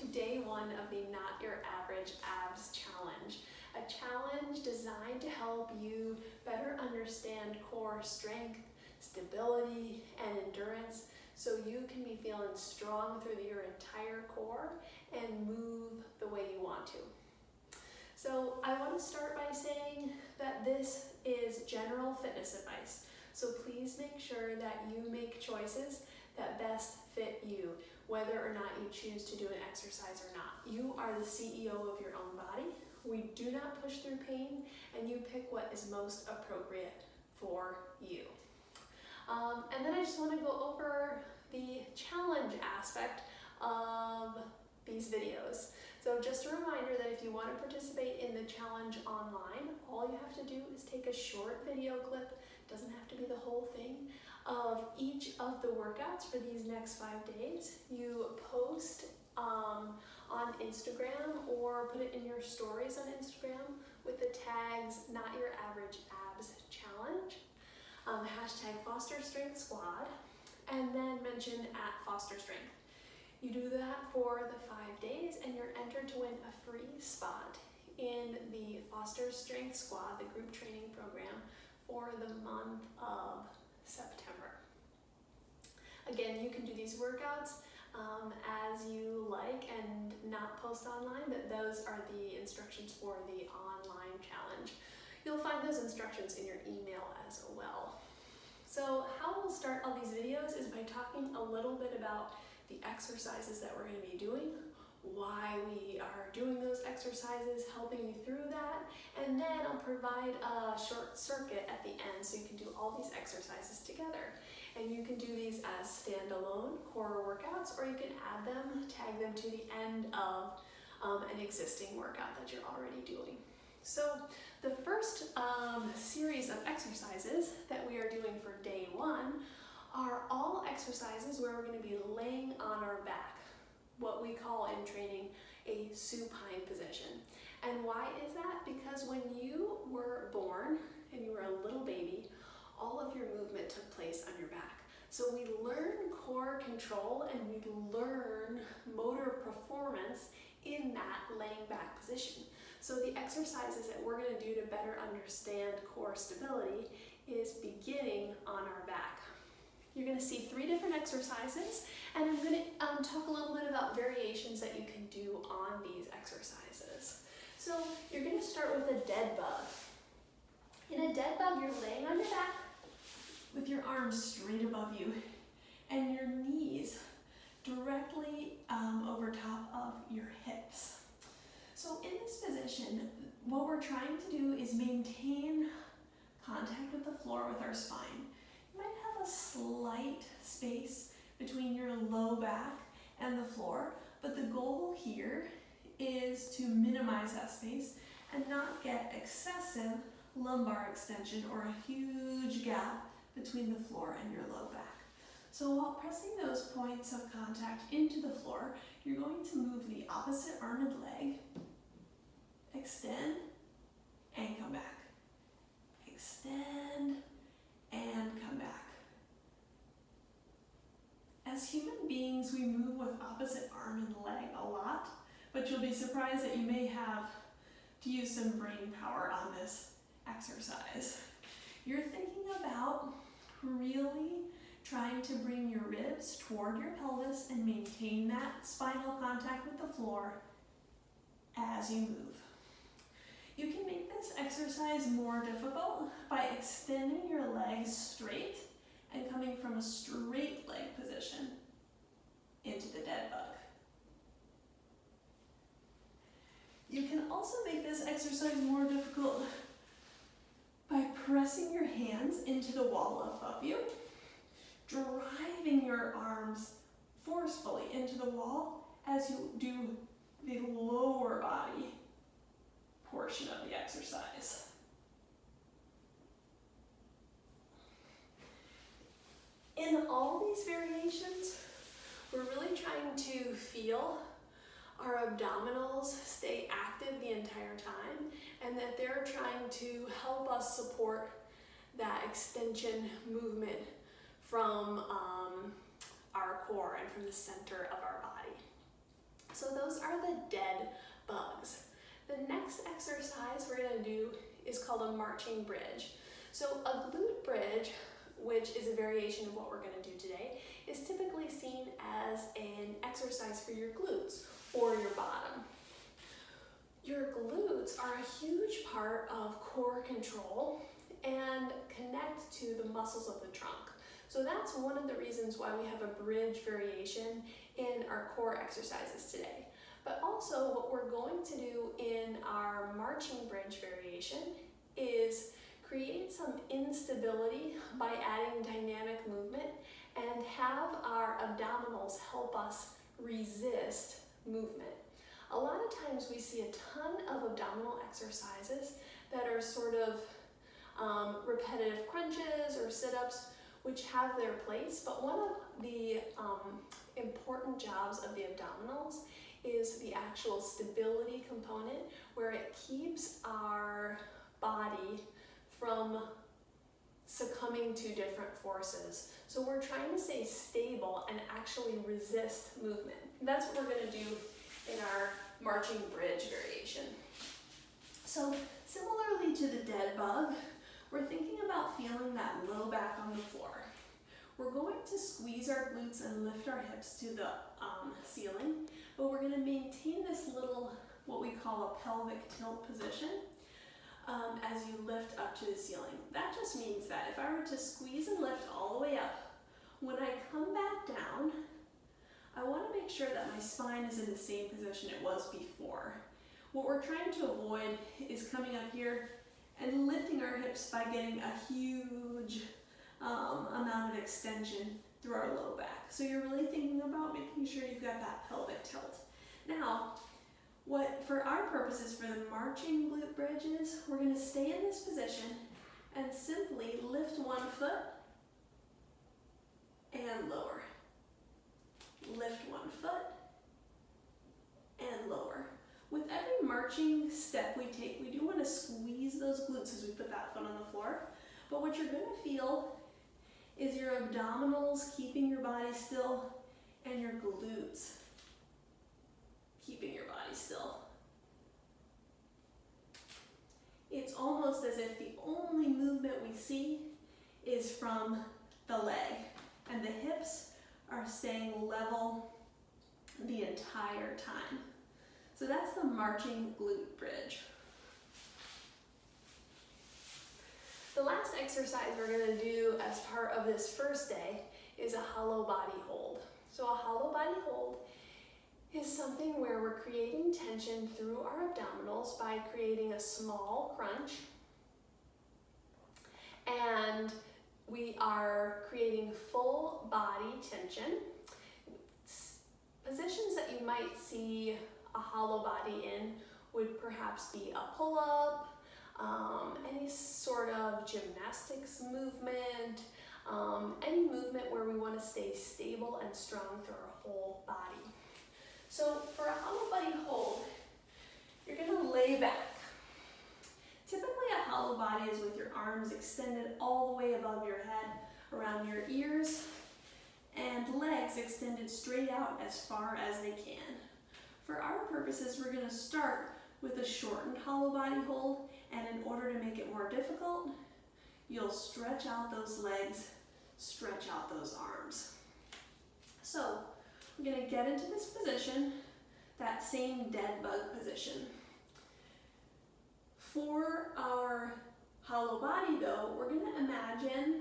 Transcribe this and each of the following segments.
to day 1 of the Not Your Average Abs Challenge, a challenge designed to help you better understand core strength, stability, and endurance so you can be feeling strong through your entire core and move the way you want to. So I want to start by saying that this is general fitness advice, so please make sure that you make choices that best fit you, whether or not you choose to do an exercise or not. You are the CEO of your own body. We do not push through pain, and you pick what is most appropriate for you. And then I just want to go over the challenge aspect of these videos. So just a reminder that if you want to participate in the challenge online, all you have to do is take a short video clip, doesn't have to be the whole thing, of each of the workouts for these next 5 days. You post on Instagram or put it in your stories on Instagram with the tags Not Your Average Abs Challenge, hashtag Foster Strength Squad, and then mention @FosterStrength. You do that for the 5 days and you're entered to win a free spot in the Foster Strength Squad, the group training program, for the month of September. Again, you can do these workouts as you like and not post online, but those are the instructions for the online challenge. You'll find those instructions in your email as well. So how we'll start all these videos is by talking a little bit about the exercises that we're going to be doing, why we are doing those exercises, helping you through that, and then I'll provide a short circuit at the end so you can do all these exercises together. And you can do these as standalone core workouts, or you can add them, tag them to the end of an existing workout that you're already doing. So the first series of exercises that we are doing for day 1 are all exercises where we're going to be laying on our back, what we call in training a supine position. And why is that? Because when you were born and you were a little baby, all of your movement took place on your back. So we learn core control and we learn motor performance in that laying back position. So the exercises that we're going to do to better understand core stability is beginning on our back. You're going to see 3 different exercises, and I'm going to talk a little bit about variations that you can do on these exercises. So you're going to start with a dead bug. In a dead bug, you're laying on your back with your arms straight above you and your knees directly over top of your hips. So in this position, what we're trying to do is maintain contact with the floor with our spine. You might have a slight space between your low back and the floor, but the goal here is to minimize that space and not get excessive lumbar extension or a huge gap between the floor and your low back. So while pressing those points of contact into the floor, you're going to move the opposite arm and leg, extend, and come back. Extend, and come back. As human beings, we move with opposite arm and leg a lot, but you'll be surprised that you may have to use some brain power on this exercise. You're thinking about really trying to bring your ribs toward your pelvis and maintain that spinal contact with the floor as you move. You can make this exercise more difficult by extending your legs straight and coming from a straight leg position into the dead bug. You can also make this exercise more difficult by pressing your hands into the wall above you, driving your arms forcefully into the wall as you do the lower body portion of the exercise. In all these variations, we're really trying to feel our abdominals stay active the entire time, and that they're trying to help us support that extension movement from our core and from the center of our body. So those are the dead bugs. The next exercise we're going to do is called a marching bridge. So a glute bridge, which is a variation of what we're going to do today, is typically seen as an exercise for your glutes or your bottom. Your glutes are a huge part of core control and connect to the muscles of the trunk. So that's one of the reasons why we have a bridge variation in our core exercises today. But also what we're going to do in our marching bridge variation is create some instability by adding dynamic movement and have our abdominals help us resist movement. A lot of times we see a ton of abdominal exercises that are sort of repetitive crunches or sit-ups, which have their place, but one of the important jobs of the abdominals is the actual stability component, where it keeps our body from succumbing to different forces. So we're trying to stay stable and actually resist movement. And that's what we're going to do in our marching bridge variation. So similarly to the dead bug, we're thinking about feeling that low back on the floor. We're going to squeeze our glutes and lift our hips to the ceiling, but we're going to maintain this little, what we call a pelvic tilt position as you lift up to the ceiling. That just means that if I were to squeeze and lift all the way up, when I come back down, I want to make sure that my spine is in the same position it was before. What we're trying to avoid is coming up here and lifting our hips by getting a huge amount of extension through our low back. So you're really thinking about making sure you've got that pelvic tilt. Now, what for our purposes for the marching glute bridges, we're going to stay in this position and simply lift one foot and lower. Lift one foot and lower. With every marching step we take, we do want to squeeze those glutes as we put that foot on the floor. But what you're going to feel is your abdominals keeping your body still and your glutes keeping your body still. It's almost as if the only movement we see is from the leg, and the hips are staying level the entire time. So that's the marching glute bridge. The last exercise we're going to do as part of this first day is a hollow body hold. So a hollow body hold is something where we're creating tension through our abdominals by creating a small crunch, and we are creating full body tension. Positions that you might see a hollow body in would perhaps be a pull-up, any sort of gymnastics movement, any movement where we want to stay stable and strong through our whole body. So for a hollow body hold, you're going to lay back. Typically a hollow body is with your arms extended all the way above your head, around your ears, and legs extended straight out as far as they can. For our purposes, we're going to start with a shortened hollow body hold, and in order to make it more difficult, you'll stretch out those legs, stretch out those arms. So we're going to get into this position, that same dead bug position. For our hollow body though, we're going to imagine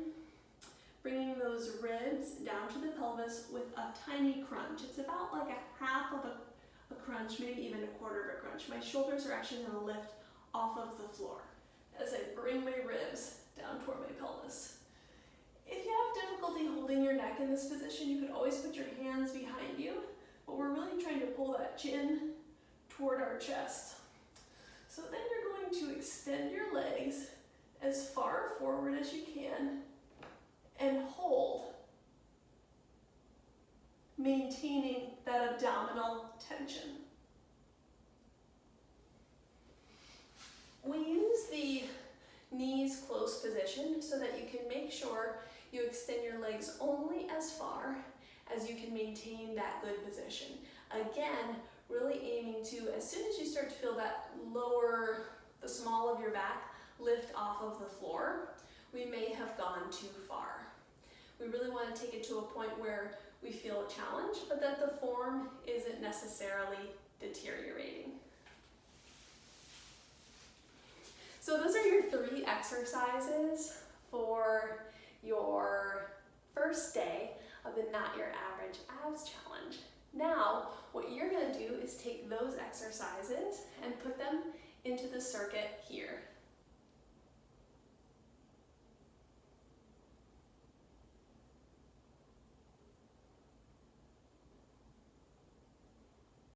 bringing those ribs down to the pelvis with a tiny crunch. It's about like a half of a crunch, maybe even a quarter of a crunch. My shoulders are actually going to lift off of the floor as I bring my ribs down toward my pelvis. If you have difficulty holding your neck in this position, you could always put your hands behind you, but we're really trying to pull that chin toward our chest. So then you're going to extend your legs as far forward as you can and hold, maintaining that abdominal tension. We use the knees close position so that you can make sure you extend your legs only as far as you can maintain that good position. Again, really aiming to, as soon as you start to feel that the small of your back lift off of the floor, we may have gone too far. We really want to take it to a point where we feel a challenge, but that the form isn't necessarily deteriorating. So those are your 3 exercises for your first day of the Not Your Average Abs Challenge. Now, what you're going to do is take those exercises and put them into the circuit here.